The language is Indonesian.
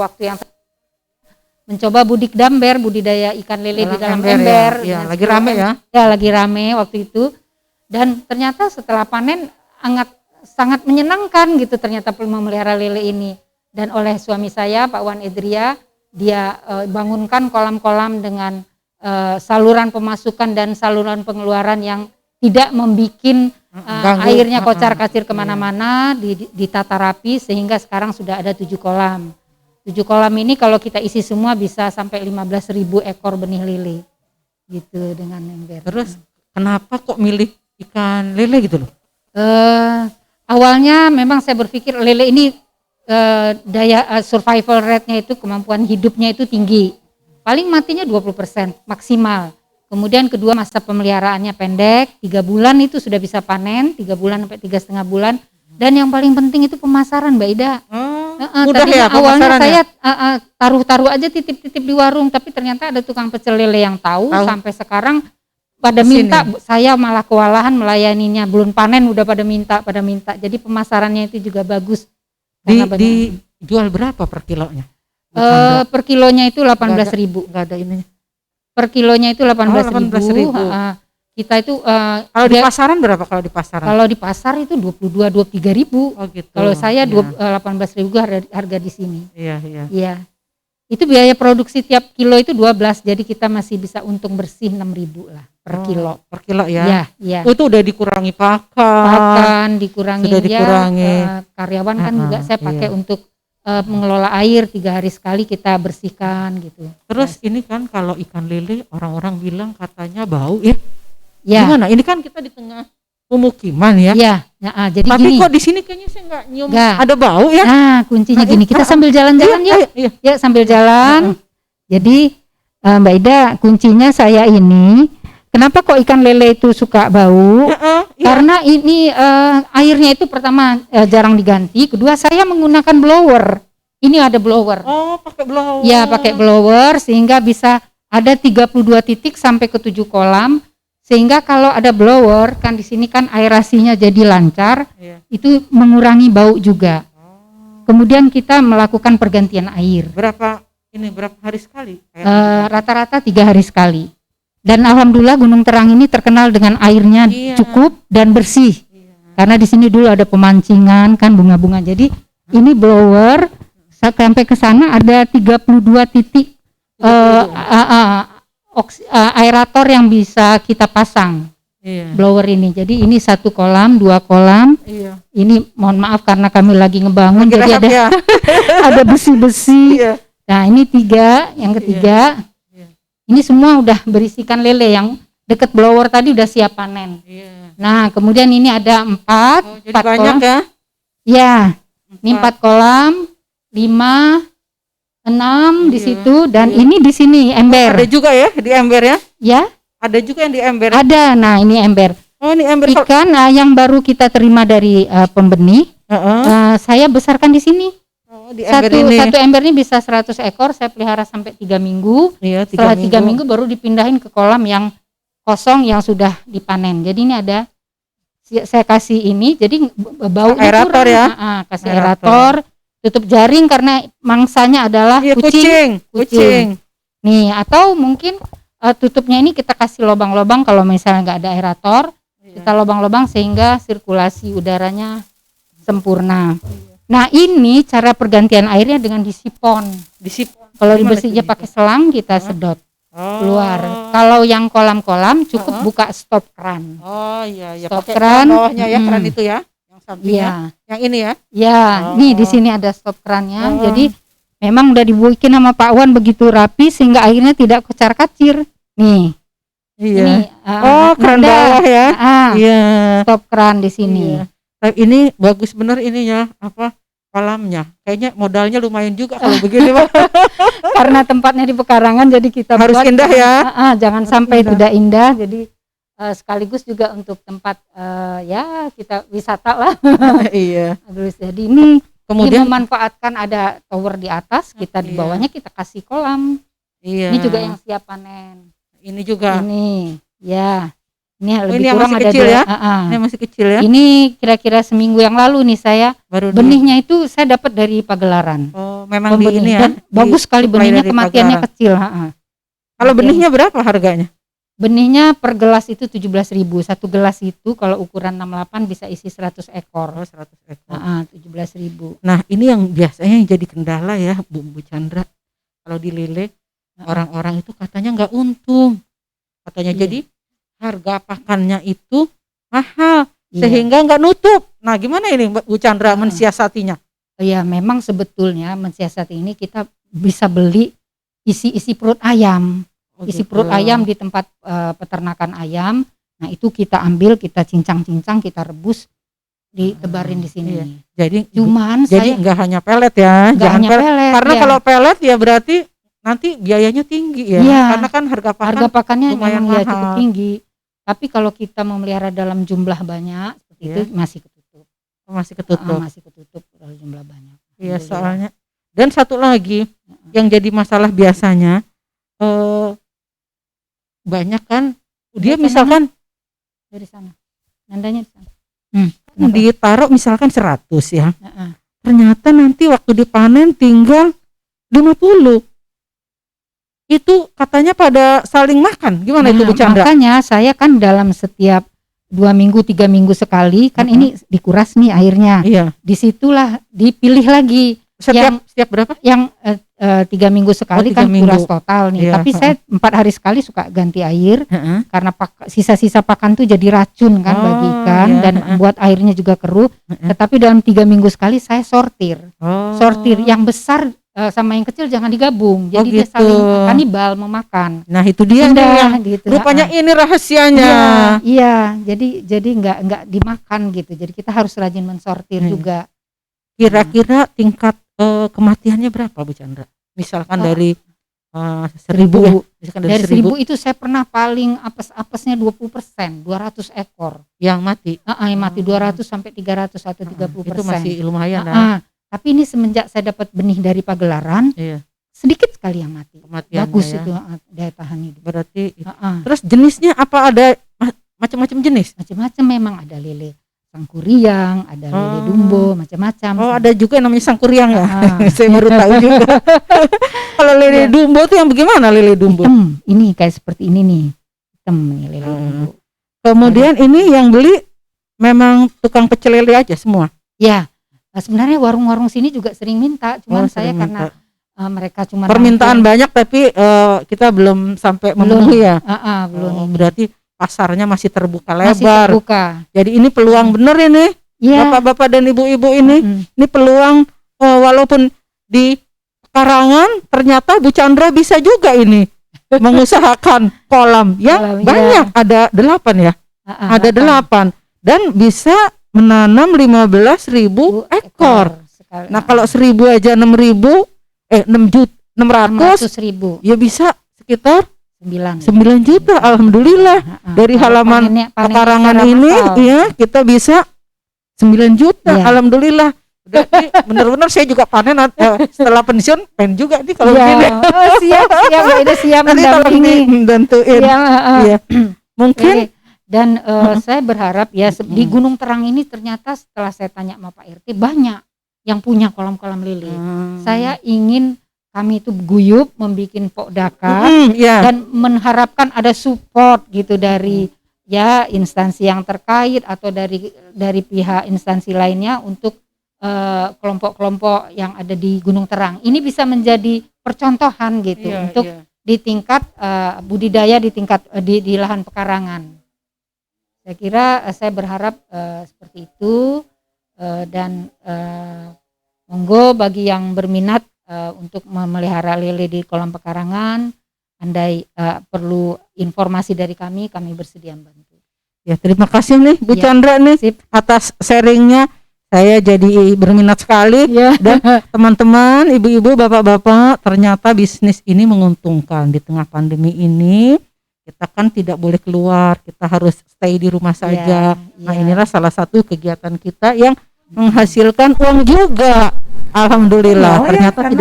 waktu yang mencoba budik damber, budidaya ikan lele di dalam ember. Ya, lagi rame ya. Ya, lagi rame waktu itu. Dan ternyata setelah panen sangat menyenangkan gitu ternyata memelihara lele ini. Dan oleh suami saya, Pak Wan Edria, dia bangunkan kolam-kolam dengan saluran pemasukan dan saluran pengeluaran yang tidak membikin airnya kocar-kacir kemana-mana, ditata rapi sehingga sekarang sudah ada 7 kolam. 7 kolam ini kalau kita isi semua bisa sampai 15.000 ekor benih lele gitu dengan ember. Terus kenapa kok milih ikan lele gitu loh? Awalnya memang saya berpikir lele ini daya survival rate-nya itu, kemampuan hidupnya itu tinggi. Paling matinya 20% maksimal. Kemudian kedua, masa pemeliharaannya pendek, 3 bulan itu sudah bisa panen, 3 bulan sampai 3,5 bulan. Dan yang paling penting itu pemasaran, Mbak Ida. Mudah ya awalnya saya taruh aja titip-titip di warung, tapi ternyata ada tukang pecel lele yang tahu. Sampai sekarang pada minta, saya malah kewalahan melayaninya, belum panen udah pada minta. Jadi pemasarannya itu juga bagus. Dijual berapa per kilonya? Per kilonya itu 18.000. Enggak ada ininya. Per kilonya itu 18.000. Kita itu kalau di pasaran berapa kalau di pasaran? Kalau di pasar itu 22-23.000. Oh gitu. Kalau saya 18.000 harga di sini. Iya. Itu biaya produksi tiap kilo itu 12, jadi kita masih bisa untung bersih 6.000 lah per kilo. Per kilo ya? Iya. Itu udah dikurangi pakan, dikurangi sudah dikurangi. Karyawan kan juga saya pakai untuk mengelola air, 3 hari sekali kita bersihkan gitu. Terus ini kan kalau ikan lele orang-orang bilang katanya bau ya? Ya. Gimana? Ini kan kita di tengah pemukiman ya? Iya. Jadi tapi gini, kok di sini kayaknya saya nggak nyium ada bau ya? Nah kuncinya gini, kita sambil jalan-jalan ya sambil jalan. Jadi Mbak Ida, kuncinya saya ini, kenapa kok ikan lele itu suka bau? Karena ini airnya itu pertama jarang diganti, kedua saya menggunakan blower. Ini ada blower. Oh, pakai blower. Ya, pakai blower sehingga bisa ada 32 titik sampai ke 7 kolam. Sehingga kalau ada blower kan di sini kan aerasinya jadi lancar, itu mengurangi bau juga. Kemudian kita melakukan pergantian air. Berapa hari sekali? Rata-rata 3 hari sekali. Dan alhamdulillah Gunung Terang ini terkenal dengan airnya cukup dan bersih. Karena di sini dulu ada pemancingan kan bunga-bunga. Jadi ini blower sampai ke sana ada 32 titik aerator yang bisa kita pasang. Blower ini. Jadi ini 1 kolam, 2 kolam. Ini mohon maaf karena kami lagi ngebangun jadi ada ada besi-besi. Nah, ini 3, yang ketiga. Ini semua udah berisikan lele, yang deket blower tadi udah siap panen. Nah, kemudian ini ada 4 jadi banyak kolam. Ya. Ini 4 kolam, 5 6 di situ dan ini di sini ember. Ada juga ya di ember ya? Ya. Ada juga yang di ember. Ada. Nah, ini ember. Oh, ini ember ikan yang baru kita terima dari pembenih. Saya besarkan di sini. Di ember satu ember ini bisa 100 ekor. Saya pelihara sampai 3 minggu. Setelah 3 minggu baru dipindahin ke kolam yang kosong yang sudah dipanen. Jadi ini ada, saya kasih ini. Jadi baunya aerator kurang. Ya? Kasih aerator. Tutup jaring karena mangsanya adalah kucing. Nih, atau mungkin tutupnya ini kita kasih lubang-lubang kalau misalnya nggak ada aerator, kita lubang-lubang sehingga sirkulasi udaranya sempurna. Nah, ini cara pergantian airnya dengan disipon. Kalau dibersihnya pakai selang kita sedot keluar. Kalau yang kolam-kolam cukup buka stop keran. Stop keran bawahnya ya, keran itu ya. Yang ini ya? Ya, nih di sini ada stop kerannya. Jadi memang udah dibikin sama Pak Wan begitu rapi sehingga airnya tidak kocar-kacir. Nih. Ini, keran bawah ya? Stop keran di sini. Ini bagus bener ini ya, kolamnya. Kayaknya modalnya lumayan juga kalau begini Pak. Karena tempatnya di pekarangan jadi kita harus buat indah ya. Jangan sampai tidak indah. Jadi sekaligus juga untuk tempat kita wisata lah. Jadi ini kemudian memanfaatkan ada tower di atas, kita di bawahnya kita kasih kolam. Ini juga yang siap panen. Ini juga. Ini lebih yang kurang masih ada kecil 2. Ya? Ini masih kecil ya. Ini kira-kira seminggu yang lalu nih saya benihnya itu saya dapat dari Pagelaran. memang di ini ya. Dan bagus sekali benihnya, dari kematiannya pagar. kecil. Kalau benihnya berapa harganya? Benihnya per gelas itu 17.000. Satu gelas itu kalau ukuran 68 bisa isi 100 ekor. 100 ekor. 17.000. Nah, ini yang biasanya yang jadi kendala ya, Bu Chandra. Kalau di lele orang-orang itu katanya nggak untung. Katanya jadi harga pakannya itu mahal sehingga nggak nutup. Nah, gimana ini Bu Chandra mensiasatinya? Ya, memang sebetulnya mensiasati ini kita bisa beli isi perut ayam. Isi perut ayam di tempat peternakan ayam. Nah, itu kita ambil, kita cincang-cincang, kita rebus, ditebarin di sini. Iya. Jadi nggak hanya pelet ya, jangan pelet. Karena kalau pelet ya berarti nanti biayanya tinggi ya. Karena kan harga pakannya memang ya cukup tinggi. Tapi kalau kita memelihara dalam jumlah banyak seperti itu masih ketutup. Masih ketutup kalau jumlah banyak. Iya, soalnya. Dan satu lagi yang jadi masalah biasanya banyak kan dia misalkan dari sana. Nandanya di sana. Ditaruh misalkan 100 ya. Ternyata nanti waktu dipanen tinggal 50. Itu katanya pada saling makan. Gimana itu Bu Chandra? Makanya saya kan dalam setiap 2 minggu 3 minggu sekali kan ini dikuras nih airnya. Iya. Disitulah dipilih lagi. Setiap berapa? Yang 3 minggu sekali kan kuras total nih. Tapi saya 4 hari sekali suka ganti air karena sisa-sisa pakan tuh jadi racun kan bagi ikan dan buat airnya juga keruh. Tetapi dalam 3 minggu sekali saya sortir. Sortir yang besar sama yang kecil jangan digabung. Jadi dia saling kanibal memakan. Nah, itu dia gitu. Rupanya ini rahasianya. Iya, jadi enggak dimakan gitu. Jadi kita harus rajin mensortir juga. Kira-kira tingkat kematiannya berapa Bu Chandra? Misalkan dari 1.000 ya. Misalkan dari 1.000 itu saya pernah paling apesnya 20%, 200 ekor yang mati. Yang mati 200 sampai 300 atau 30%. Itu masih lumayan tapi ini semenjak saya dapat benih dari pagelaran, sedikit sekali yang mati. Kematiannya bagus itu daya tahan hidup. Berarti terus jenisnya apa, ada macam-macam jenis? Macam-macam memang, ada lele sangkuriang, ada lele dumbo, macam-macam. Ada juga yang namanya sangkuriang ya. Saya baru tahu juga. Kalau lele dumbo tuh yang bagaimana lele dumbo? Hitam, ini kayak seperti ini nih. Hitam nih lele dumbo. Kemudian ini yang beli memang tukang pecel lele aja semua? Ya. Sebenarnya warung-warung sini juga sering minta, cuman saya karena mereka cuma permintaan banyak tapi kita belum sampai memenuhi ya. Belum. Berarti pasarnya masih terbuka lebar. Masih terbuka. Jadi ini peluang bener ini, bapak-bapak dan ibu-ibu ini. Ini peluang walaupun di Karangan ternyata Bu Chandra bisa juga ini mengusahakan kolam yang banyak, ada 8 ya. Ada 8 dan bisa menanam 15.000 ekor. Nah, kalau 1.000 aja 6.000 600.000 ya bisa sekitar 9 juta. Alhamdulillah. Dari halaman Karangan ini ya kita bisa 9 juta. Alhamdulillah. Berarti benar-benar saya juga panen setelah pensiun pengen juga nih kalau begini. Siap nanti tolong dibantuin. Mungkin. Dan saya berharap ya di Gunung Terang ini ternyata setelah saya tanya sama Pak RT banyak yang punya kolam-kolam lele. Saya ingin kami itu guyup membuat pokdaka dan mengharapkan ada support gitu dari instansi yang terkait atau dari pihak instansi lainnya untuk kelompok-kelompok yang ada di Gunung Terang. Ini bisa menjadi percontohan gitu untuk di tingkat budidaya di tingkat di lahan pekarangan. Saya kira saya berharap seperti itu dan monggo bagi yang berminat untuk memelihara lele di kolam pekarangan, andai perlu informasi dari kami bersedia membantu. Ya, terima kasih nih Bu Chandra nih atas sharingnya. Saya jadi berminat sekali dan teman-teman, ibu-ibu, bapak-bapak, ternyata bisnis ini menguntungkan di tengah pandemi ini. Kita kan tidak boleh keluar, kita harus stay di rumah saja. Nah, inilah salah satu kegiatan kita yang menghasilkan uang juga. Alhamdulillah. Ternyata tidak